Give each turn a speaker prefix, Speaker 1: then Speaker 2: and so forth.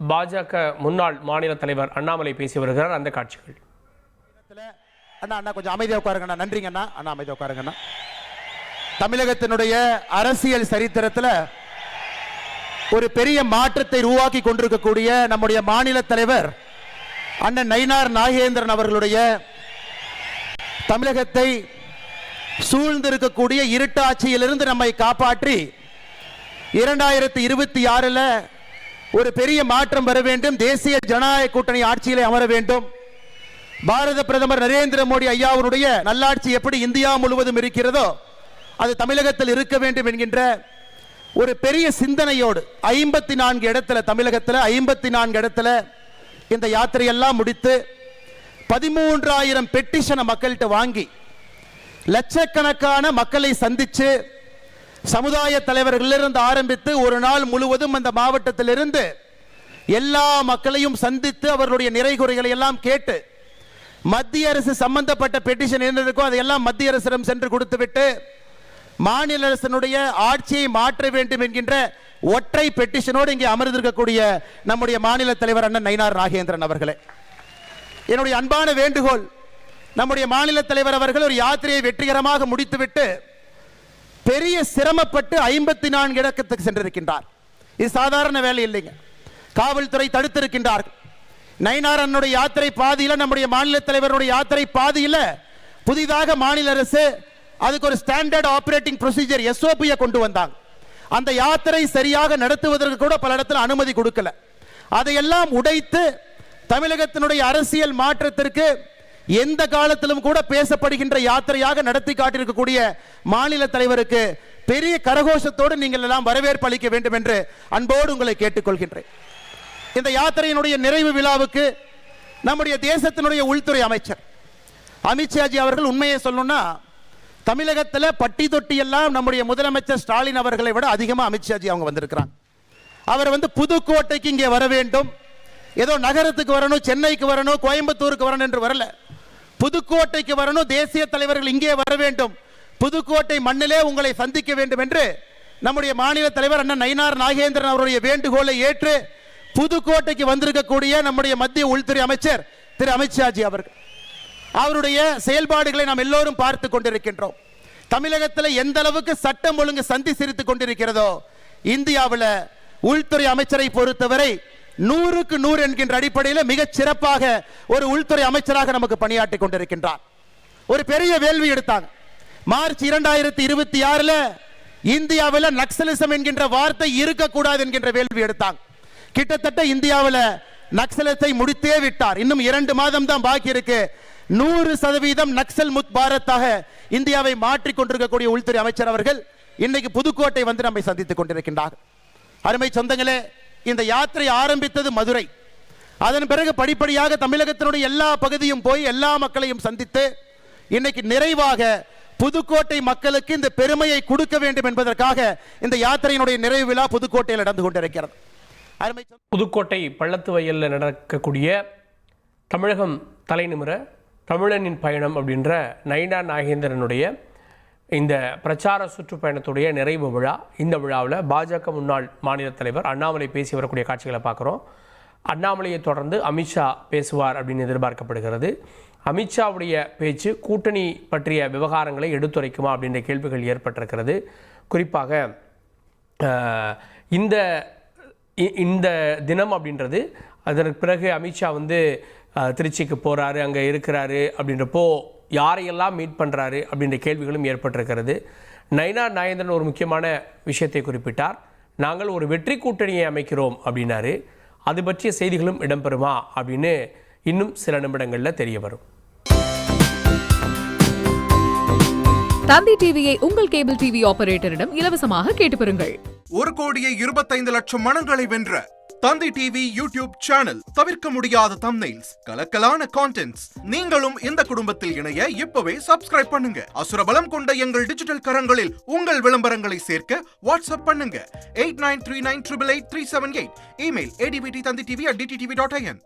Speaker 1: பாஜக முன்னாள் மாநில தலைவர் அண்ணாமலை பேசி வருகிறார். அந்த காட்சிகள்.
Speaker 2: அண்ணா கொஞ்சம் அமைதியா உட்காருங்கண்ணா. நன்றிங்க அண்ணா. அண்ணா அமைதியா உட்காருங்கண்ணா. தமிழகத்தினுடைய அரசியல் சரித்திரத்தில் ஒரு பெரிய மாற்றத்தை உருவாக்கி கொண்டிருக்கக்கூடிய நம்முடைய மாநில தலைவர் அண்ணன் நயினார் நாகேந்திரன் அவர்களுடைய தமிழகத்தை சூழ்ந்திருக்கக்கூடிய இருட்டாட்சியிலிருந்து நம்மை காப்பாற்றி 2026 ஒரு பெரிய மாற்றம் வர வேண்டும். தேசிய ஜனநாயக கூட்டணி ஆட்சியிலே அமர வேண்டும். பாரத பிரதமர் நரேந்திர மோடி ஐயாவுடைய நல்லாட்சி எப்படி இந்தியா முழுவதும் இருக்கிறதோ அது தமிழகத்தில் இருக்க வேண்டும் என்கின்ற ஒரு பெரிய சிந்தனையோடு 54 இடத்துல, தமிழகத்தில் 54 இடத்துல இந்த யாத்திரையெல்லாம் முடித்து 13,000 பெட்டிஷனை மக்கள்கிட்ட வாங்கி லட்சக்கணக்கான மக்களை சந்திச்சு சமுதாய தலைவர்களிலிருந்து ஆரம்பித்து ஒரு நாள் முழுவதும் அந்த மாவட்டத்திலிருந்து எல்லா மக்களையும் சந்தித்து அவர்களுடைய நிறைகுறைகளை எல்லாம் கேட்டு மத்திய அரசு சம்பந்தப்பட்ட பெட்டிஷன் என்ன இருக்கோ அதையெல்லாம் மத்திய அரசிடம் சென்று கொடுத்துவிட்டு மாநில அரசினுடைய ஆட்சியை மாற்ற வேண்டும் என்கின்ற ஒற்றை பெட்டிஷனோடு இங்கே அமர்ந்திருக்கக்கூடிய நம்முடைய மாநில தலைவர் அண்ணன் நயினார் நாகேந்திரன் அவர்களே, என்னுடைய அன்பான வேண்டுகோள், நம்முடைய மாநில தலைவர் அவர்கள் ஒரு யாத்திரையை வெற்றிகரமாக முடித்துவிட்டு பெரிய சிரமப்பட்டு 54 இடத்துக்கு சென்றிருக்கின்றார். இது சாதாரண வேலை இல்லைங்க. காவல்துறை தடுத்திருக்கின்றார்கள். நயினார் அண்ணனுடைய யாத்திரை பாதியில், நம்முடைய மாநில தலைவருடைய யாத்திரை பாதியில் புதிதாக மாநில அரசு அதுக்கு ஒரு ஸ்டாண்டர்ட் ஆபரேட்டிங் ப்ரொசீஜர் SOP கொண்டு வந்தாங்க. அந்த யாத்திரை சரியாக நடத்துவதற்கு கூட பல இடத்துல அனுமதி கொடுக்கல. அதையெல்லாம் உடைத்து தமிழகத்தினுடைய அரசியல் மாற்றத்திற்கு எந்த காலத்திலும் கூட பேசப்படுகின்ற யாத்திரையாக நடத்தி காட்டியிருக்கக்கூடிய மாநில தலைவருக்கு பெரிய கரகோஷத்தோடு நீங்கள் எல்லாம் வரவேற்பு அளிக்க வேண்டும் என்று அன்போடு உங்களை கேட்டுக்கொள்கின்றேன். இந்த யாத்திரையினுடைய நிறைவு விழாவுக்கு நம்முடைய தேசத்தினுடைய உள்துறை அமைச்சர் அமித்ஷாஜி அவர்கள், உண்மையை சொல்லணும்னா தமிழகத்தில் பட்டி தொட்டி எல்லாம் நம்முடைய முதலமைச்சர் ஸ்டாலின் அவர்களை விட அதிகமாக அமித்ஷாஜி அவங்க வந்திருக்கிறாங்க. அவர் புதுக்கோட்டைக்கு இங்கே வர வேண்டும், ஏதோ நகரத்துக்கு வரணும், சென்னைக்கு வரணும், கோயம்புத்தூருக்கு வரணும் என்று வரல. புதுக்கோட்டைக்கு வரணும், தேசிய தலைவர்கள் இங்கே வர வேண்டும், புதுக்கோட்டை மண்ணிலே உங்களை சந்திக்க வேண்டும் என்று நம்முடைய மாநில தலைவர் அண்ணன் நயினார் நாகேந்திரன் அவருடைய வேண்டுகோளை ஏற்று புதுக்கோட்டைக்கு வந்திருக்கக்கூடிய நம்முடைய மத்திய உள்துறை அமைச்சர் திரு அமித்ஷாஜி அவர்கள், அவருடைய செயல்பாடுகளை நாம் எல்லோரும் பார்த்து கொண்டிருக்கின்றோம். தமிழகத்தில் எந்த அளவுக்கு சட்டம் ஒழுங்கு சந்தி சிரித்துக் கொண்டிருக்கிறதோ இந்தியாவில் உள்துறை அமைச்சரை பொறுத்தவரை 100க்கு 100 என்கின்ற அடிப்படையில் மிகச் சிறப்பாக ஒரு உள்துறை அமைச்சராக நமக்கு பணியாற்றி கொண்டிருக்கின்றார். ஒரு பெரிய வேள்வி எடுத்தாங்க. மார்ச் 2026 இந்தியாவில் நக்சலிசம் என்கின்ற வார்த்தை இருக்கக்கூடாது என்கின்ற வேள்வி எடுத்தாங்க. கிட்டத்தட்ட இந்தியாவில் நக்சலத்தை முடித்தே விட்டார். இன்னும் 2 மாதம் தான் பாக்கி இருக்கு. 100% நக்சல் முத் பாரத்தாக இந்தியாவை மாற்றிக் கொண்டிருக்கக்கூடிய உள்துறை அமைச்சர் அவர்கள் இன்னைக்கு புதுக்கோட்டை வந்து நம்மை சந்தித்துக் கொண்டிருக்கின்றார். அருமை சொந்தங்களே, இந்த யாத்திரை ஆரம்பித்தது மதுரை. அதன் பிறகு படிப்படியாக தமிழகத்தினுடைய எல்லா பகுதியும் போய் எல்லா மக்களையும் சந்தித்து இன்னைக்கு நிறைவாக புதுக்கோட்டை மக்களுக்கு இந்த பெருமையை கொடுக்க வேண்டும் என்பதற்காக இந்த யாத்திரையினுடைய நிறைவு விழா புதுக்கோட்டையில் நடந்து கொண்டிருக்கிறது.
Speaker 1: புதுக்கோட்டை பள்ளத்து வயலில் நடக்கக்கூடிய தமிழகம் தலைநிமிர தமிழனின் பயணம் அப்படின்ற நயினார் நாகேந்திரனுடைய இந்த பிரச்சார சுற்றுப்பயணத்துடைய நிறைவு விழா. இந்த விழாவில் பாஜக முன்னாள் மாநில தலைவர் அண்ணாமலை பேசி வரக்கூடிய காட்சிகளை பார்க்குறோம். அண்ணாமலையை தொடர்ந்து அமித்ஷா பேசுவார் அப்படின்னு எதிர்பார்க்கப்படுகிறது. அமித்ஷாவுடைய பேச்சு கூட்டணி பற்றிய விவகாரங்களை எடுத்துரைக்குமா அப்படின்ற கேள்விகள் ஏற்பட்டிருக்கிறது. குறிப்பாக இந்த தினம் அப்படின்றது, அதற்கு பிறகு அமித்ஷா திருச்சிக்கு போகிறாரு, அங்கே இருக்கிறாரு, அப்படின்றப்போ யாரையெல்லாம் மீட் பண்ணுறாரு அப்படின்ற கேள்விகளும் ஏற்பட்டிருக்கிறது. நயினார் நாகேந்திரன் ஒரு முக்கியமான விஷயத்தை குறிப்பிட்டார். நாங்கள் ஒரு வெற்றி கூட்டணியை அமைக்கிறோம் அப்படின்னாரு. அது பற்றிய செய்திகளும் இடம்பெறுமா அப்படின்னு இன்னும் சில நிமிடங்களில் தெரிய வரும்.
Speaker 3: தந்தி டிவியை உங்கள் கேபிள் டிவி ஆபரேட்டரிடம் இலவசமாக கேட்டு பெறுங்கள்.
Speaker 4: 1,25,00,000 மனங்களை வென்ற தந்தி டிவி யூடியூப் சேனல். தவிர்க்க முடியாத தம்ப்நெயில்ஸ், கலக்கலான கான்டென்ட்ஸ். நீங்களும் இந்த குடும்பத்தில் இணைய இப்பவே சப்ஸ்கிரைப் பண்ணுங்க. அசுரபலம் கொண்ட எங்கள் டிஜிட்டல் கரங்களில் உங்கள் விளம்பரங்களை சேர்க்க வாட்ஸ்அப் பண்ணுங்க. 8939888378. Email advtthanditv@dttv.in.